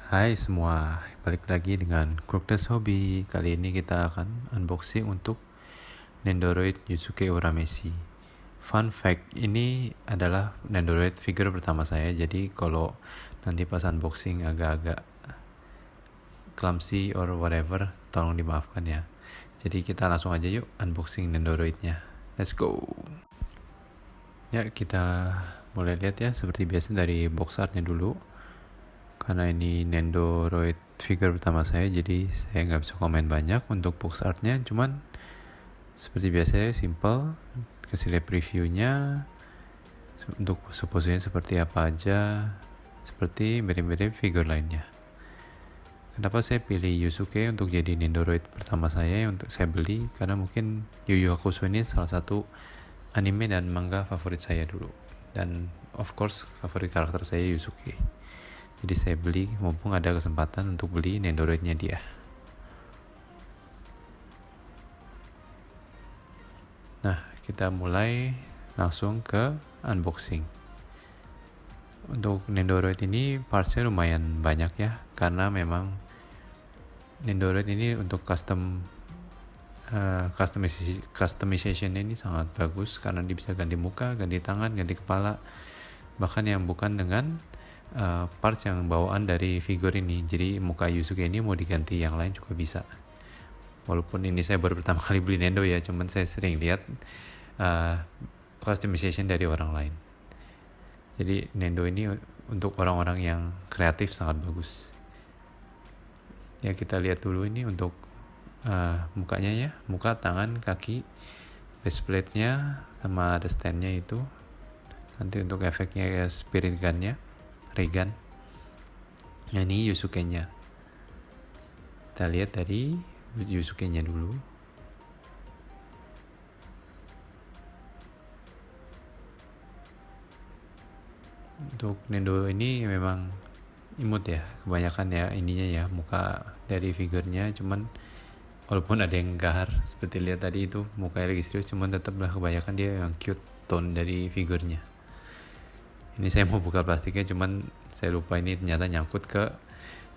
Hai semua, balik lagi dengan Crooked Hobby. Kali ini kita akan unboxing untuk Nendoroid Yusuke Urameshi. Fun fact, ini adalah Nendoroid figure pertama saya. Jadi kalau nanti pas unboxing agak-agak clumsy or whatever, tolong dimaafkan ya. Jadi kita langsung aja yuk unboxing Nendoroidnya. Let's go. Ya, kita mulai lihat ya, seperti biasa dari box artnya dulu. Karena ini Nendoroid figure pertama saya, jadi saya nggak bisa komen banyak untuk box artnya. Cuman seperti biasa simple, kasih lihat previewnya untuk posisinya seperti apa aja, seperti mirip-mirip figure lainnya. Kenapa saya pilih Yusuke untuk jadi Nendoroid pertama saya untuk saya beli? Karena mungkin Yu Yu Hakusho ini salah satu anime dan manga favorit saya dulu, dan of course favorit karakter saya Yusuke. Jadi saya beli mumpung ada kesempatan untuk beli Nendoroidnya dia. Nah, kita mulai langsung ke unboxing. Untuk Nendoroid ini partsnya lumayan banyak ya, karena memang Nendoroid ini untuk customization ini sangat bagus karena dia bisa ganti muka, ganti tangan, ganti kepala, bahkan yang bukan dengan parts yang bawaan dari figur ini. Jadi muka Yusuke ini mau diganti yang lain juga bisa. Walaupun ini saya baru pertama kali beli Nendo ya, cuman saya sering lihat customization dari orang lain. Jadi Nendo ini untuk orang-orang yang kreatif sangat bagus. Ya, kita lihat dulu ini untuk mukanya ya, muka, tangan, kaki, faceplate-nya, sama ada stand-nya itu. Nanti untuk efeknya ya spirit gun-nya, ray gun. Nah, ini Yusuke-nya. Kita lihat dari Yusuke-nya dulu. Untuk Nendo ini memang imut ya, kebanyakan ya ininya ya, muka dari figurnya. Cuman walaupun ada yang gahar seperti lihat tadi itu mukanya lagi serius, cuman tetaplah kebanyakan dia yang cute tone dari figurnya. Ini saya mau buka plastiknya, cuman saya lupa ini ternyata nyangkut ke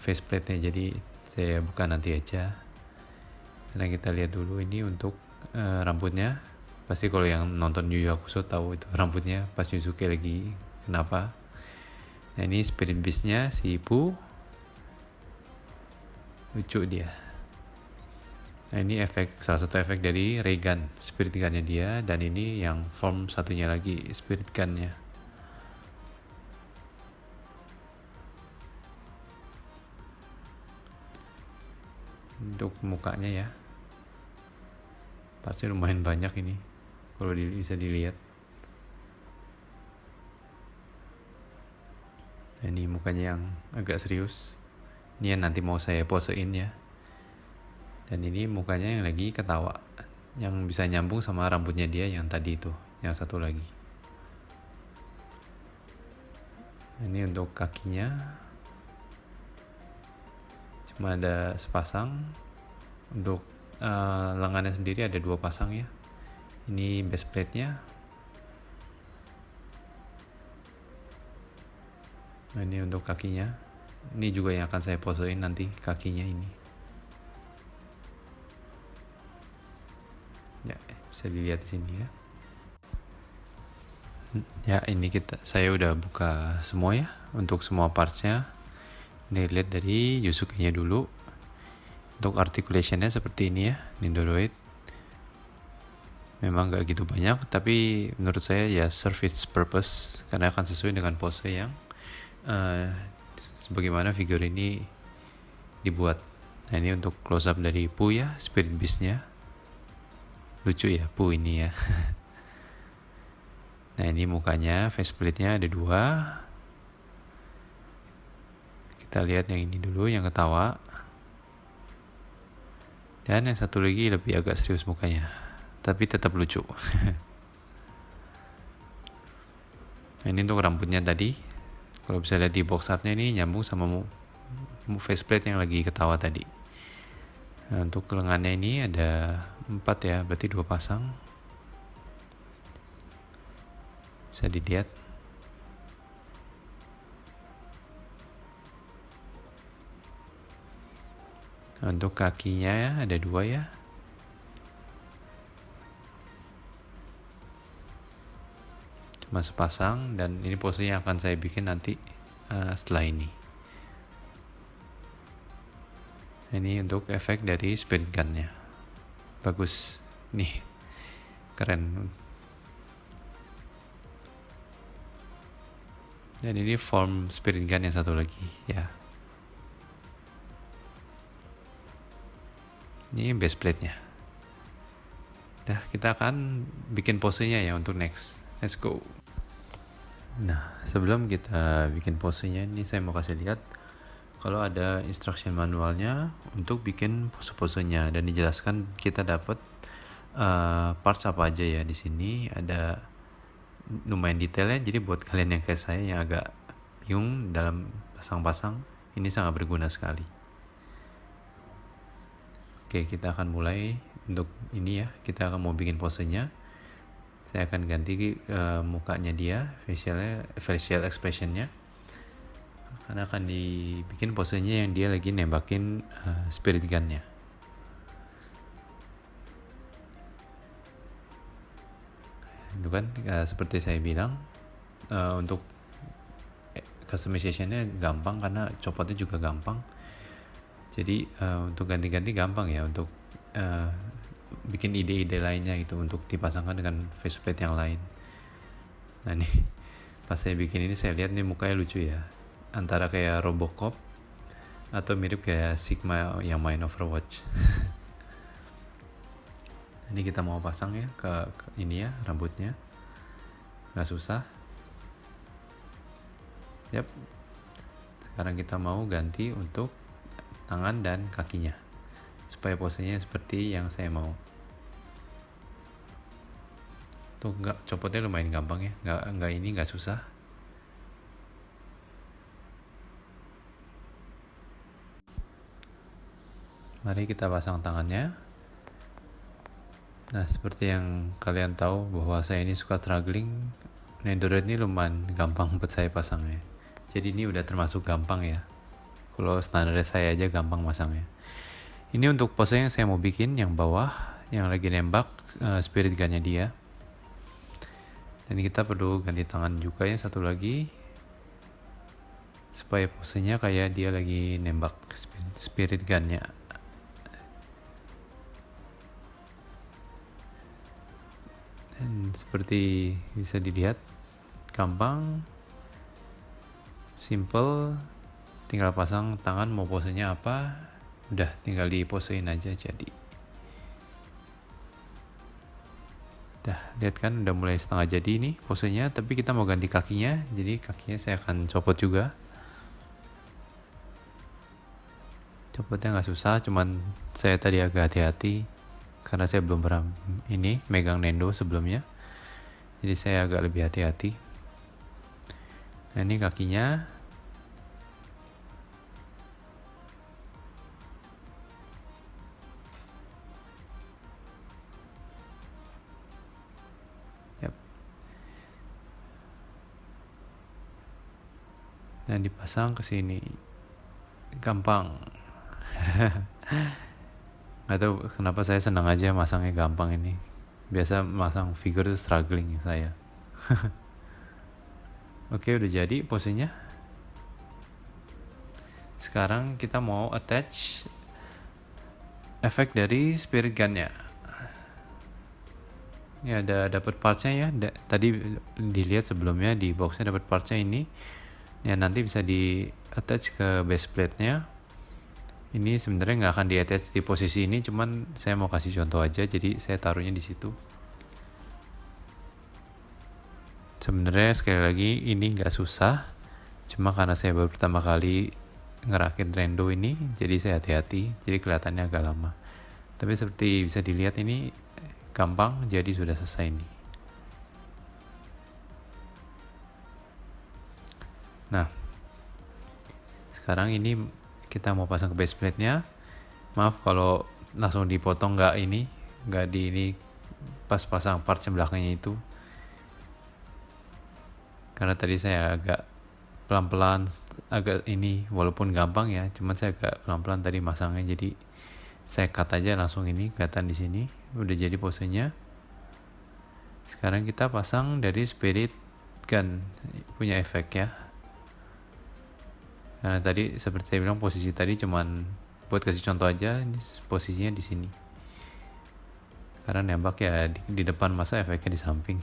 faceplate-nya, jadi saya buka nanti aja. Karena kita lihat dulu ini untuk rambutnya. Pasti kalau yang nonton Yu Yu Hakusho tahu itu rambutnya pas Yusuke lagi kenapa. Nah, ini Spirit Beast-nya si Pu, lucu dia. Nah, ini salah satu efek dari ray gun, Spirit Gun-nya dia, dan ini yang form satunya lagi Spirit Gun-nya. Untuk mukanya ya, partsnya lumayan banyak ini kalau bisa dilihat. Nah, ini mukanya yang agak serius, ini yang nanti mau saya posein ya. Dan ini mukanya yang lagi ketawa, yang bisa nyambung sama rambutnya dia yang tadi itu, yang satu lagi. Nah, ini untuk kakinya cuma ada sepasang. Untuk lengannya sendiri ada 2 pasang ya. Ini base plate-nya. Nah, ini untuk kakinya. Ini juga yang akan saya posein nanti, kakinya ini. Ya, bisa dilihat di sini ya. Ya, ini saya udah buka semua ya, untuk semua partsnya. Ini lihat dari Yusuke-nya dulu. Untuk articulation-nya seperti ini ya, Nendoroid. Memang gak gitu banyak, tapi menurut saya ya serve its purpose, karena akan sesuai dengan pose yang sebagaimana figur ini dibuat. Nah, ini untuk close up dari Pu ya, Spirit Beast-nya. Lucu ya Pu ini ya. Nah, ini mukanya, faceplate-nya ada 2. Kita lihat yang ini dulu, yang ketawa. Dan yang satu lagi lebih agak serius mukanya, tapi tetap lucu. Nah, ini untuk rambutnya tadi. Kalau bisa lihat di box artnya ini nyambung sama faceplate yang lagi ketawa tadi. Nah, untuk lengannya ini ada 4 ya, berarti 2 pasang. Bisa dilihat. Untuk kakinya ya, ada 2 ya. Cuma sepasang, dan ini posenya akan saya bikin nanti setelah ini. Ini untuk efek dari spirit gun-nya. Bagus nih, keren. Dan ini form spirit gun yang satu lagi ya. Ini base plate-nya. Nah, kita akan bikin posenya ya untuk next. Let's go. Nah, sebelum kita bikin posenya, ini saya mau kasih lihat kalau ada instruction manualnya untuk bikin pose-posenya, dan dijelaskan kita dapat parts apa aja ya. Di sini ada lumayan detailnya, jadi buat kalian yang kayak saya yang agak bingung dalam pasang-pasang, ini sangat berguna sekali. Oke, kita akan mulai untuk ini ya. Kita akan mau bikin posenya. Saya akan ganti mukanya dia, facial expressionnya, karena akan dibikin posenya yang dia lagi nembakin spirit gun-nya. Itu kan seperti saya bilang, untuk customization-nya gampang karena copotnya juga gampang. Jadi untuk ganti-ganti gampang ya, untuk bikin ide-ide lainnya gitu untuk dipasangkan dengan faceplate yang lain. Nah nih, pas saya bikin ini saya lihat nih mukanya lucu ya, antara kayak Robocop atau mirip kayak Sigma yang main Overwatch. Ini kita mau pasang ya ke ini ya, rambutnya nggak susah. Yap. Sekarang kita mau ganti untuk tangan dan kakinya supaya posenya seperti yang saya mau. Tuh, copotnya lumayan gampang ya, nggak susah. Mari kita pasang tangannya. Nah, seperti yang kalian tahu bahwa saya ini suka struggling, Nendoroid ini lumayan gampang buat saya pasangnya. Jadi ini udah termasuk gampang ya. Kalau standar saya aja gampang masangnya. Ini untuk pose yang saya mau bikin, yang bawah, yang lagi nembak spirit gun-nya dia. Dan kita perlu ganti tangan juga ya, satu lagi, supaya posenya kayak dia lagi nembak spirit gun-nya. Dan seperti bisa dilihat, gampang, simple, tinggal pasang tangan mau posenya apa, udah tinggal diposein aja jadi. Dah, lihat kan udah mulai setengah jadi nih posenya, tapi kita mau ganti kakinya, jadi kakinya saya akan copot juga. Copotnya nggak susah, cuman saya tadi agak hati-hati karena saya belum pernah ini megang Nendo sebelumnya, jadi saya agak lebih hati-hati. Nah, ini kakinya. Yap. Dan dipasang ke sini. Gampang. Nggak tahu kenapa saya senang aja masangnya gampang ini. Biasa masang figure tuh struggling saya. Oke, udah jadi posenya. Sekarang kita mau attach efek dari spirit gun-nya. Ini ada dapat partsnya ya. Tadi dilihat sebelumnya di boxnya dapat partsnya ini. Ya, nanti bisa di attach ke base plate-nya. Ini sebenarnya nggak akan di attach di posisi ini, cuman saya mau kasih contoh aja, jadi saya taruhnya di situ. Sebenarnya sekali lagi ini nggak susah, cuma karena saya baru pertama kali ngerakin Rendo ini, jadi saya hati-hati, jadi kelihatannya agak lama. Tapi seperti bisa dilihat ini gampang, jadi sudah selesai nih. Nah, sekarang ini kita mau pasang ke base plate-nya. Maaf kalau langsung dipotong nggak di ini pas pasang parts yang belakangnya itu. Karena tadi saya agak pelan-pelan agak ini, walaupun gampang ya, cuman saya agak pelan-pelan tadi masangnya, jadi saya cut aja langsung. Ini kelihatan di sini udah jadi posenya. Sekarang kita pasang dari spirit gun, punya efek ya. Karena tadi seperti saya bilang posisi tadi cuman buat kasih contoh aja, ini posisinya di sini. Karena nembak ya di depan, masa efeknya di samping.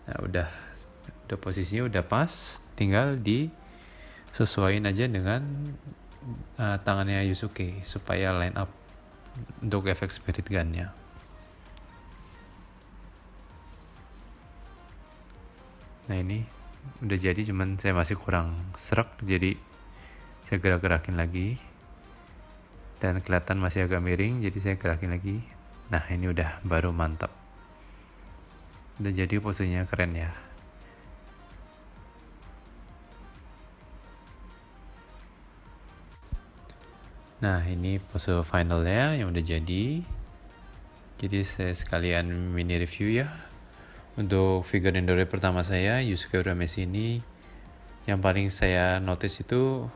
Nah udah posisinya udah pas, tinggal disesuaiin aja dengan tangannya Yusuke supaya line up untuk efek spirit gunnya. Nah ini udah jadi, cuman saya masih kurang serak, jadi saya gerak-gerakin lagi dan kelihatan masih agak miring, jadi saya gerakin lagi. Nah ini udah baru mantap, udah jadi posenya keren ya. Nah ini pose finalnya yang udah jadi. Jadi saya sekalian mini review ya. Untuk figure Nendoroid pertama saya, Yusuke Urameshi ini, yang paling saya notice itu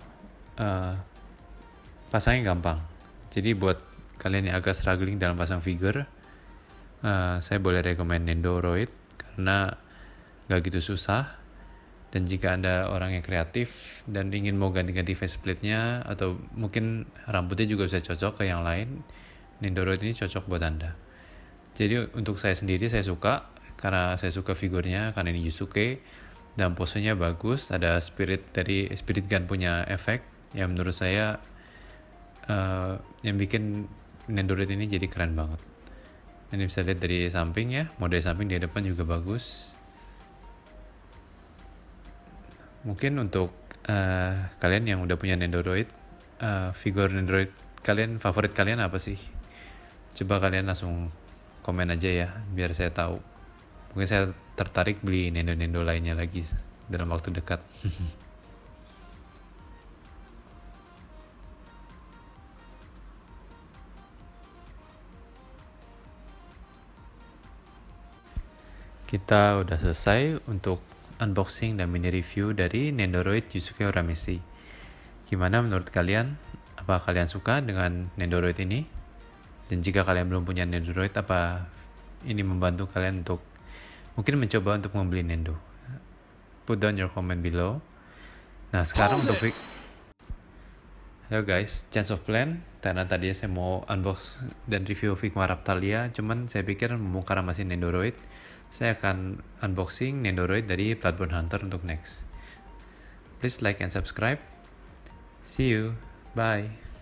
pasangnya gampang. Jadi buat kalian yang agak struggling dalam pasang figure, saya boleh rekomend Nendoroid karena gak gitu susah. Dan jika Anda orang yang kreatif dan ingin mau ganti-ganti faceplate-nya, atau mungkin rambutnya juga bisa cocok ke yang lain, Nendoroid ini cocok buat Anda. Jadi untuk saya sendiri, saya suka karena saya suka figurnya, karena ini Yusuke dan posenya bagus, ada spirit gun punya efek yang menurut saya yang bikin Nendoroid ini jadi keren banget. Ini bisa lihat dari samping ya, model samping di depan juga bagus. Mungkin untuk kalian yang udah punya Nendoroid, figur Nendoroid kalian, favorit kalian apa sih? Coba kalian langsung komen aja ya, biar saya tahu. Mungkin saya tertarik beli Nendo lainnya lagi dalam waktu dekat. Kita udah selesai untuk unboxing dan mini review dari Nendoroid Yusuke Urameshi. Gimana menurut kalian? Apa kalian suka dengan Nendoroid ini? Dan jika kalian belum punya Nendoroid, apa ini membantu kalian untuk mungkin mencoba untuk membeli Nendo? Put down your comment below. Nah sekarang untuk Halo guys, Chance of Plan. Karena tadi saya mau unbox dan review Figma Raptalia, cuman saya pikir karena masih Nendoroid, saya akan unboxing Nendoroid dari Bloodborne Hunter untuk next. Please like and subscribe. See you. Bye.